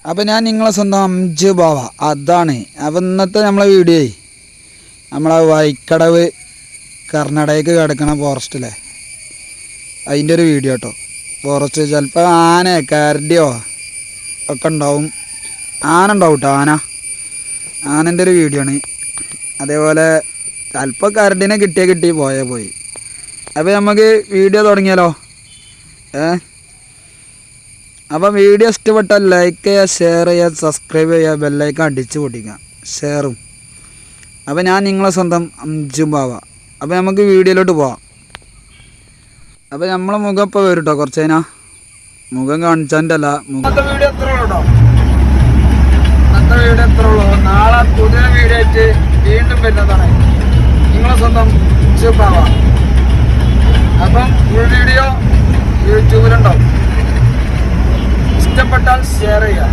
അപ്പോൾ ഞാൻ നിങ്ങളെ സ്വന്തം അംജു ബാവ അതാണ്. അപ്പോൾ ഇന്നത്തെ നമ്മളെ വീഡിയോ നമ്മളെ വൈക്കടവ് കർണാടകയ്ക്ക് കിടക്കണ ഫോറസ്റ്റിലെ അതിൻ്റെ ഒരു വീഡിയോ കേട്ടോ. ഫോറസ്റ്റ് ചിലപ്പോൾ ആന കരടിയോ ഒക്കെ ഉണ്ടാവും. ആന ഉണ്ടാവും കേട്ടോ. ആനൻ്റെ ഒരു വീഡിയോ ആണ്. അതേപോലെ ചിലപ്പോൾ കരടിനെ കിട്ടി പോയി. അപ്പോൾ നമുക്ക് വീഡിയോ തുടങ്ങിയാലോ. അപ്പോൾ വീഡിയോ ഇഷ്ടപ്പെട്ടാൽ ലൈക്ക് ചെയ്യുക, ഷെയർ ചെയ്യുക, സബ്സ്ക്രൈബ് ചെയ്യുക, ബെല്ലൈക്കൺ അടിച്ച് പൊട്ടിക്കുക, ഷെയറും. അപ്പോൾ ഞാൻ നിങ്ങളെ സ്വന്തം അംജു ബാവ. അപ്പോൾ നമുക്ക് വീഡിയോയിലോട്ട് പോവാം. അപ്പോൾ നമ്മളെ മുഖം ഇപ്പോൾ വരും കേട്ടോ. കുറച്ച് കഴിഞ്ഞാൽ മുഖം കാണിച്ചതിൻ്റെ അല്ല. വീഡിയോ എത്ര ഉള്ളൂ. നാളെ പുതിയ വീഡിയോ ആയിട്ട് വീണ്ടും വരുന്നതാണ്. നിങ്ങളെ സ്വന്തം അംജു ബാവ. അപ്പം ഫുൾ വീഡിയോ യൂട്യൂബിലുണ്ടാവും. ഇഷ്ടപ്പെട്ടാൽ ഷെയർ ചെയ്യുക.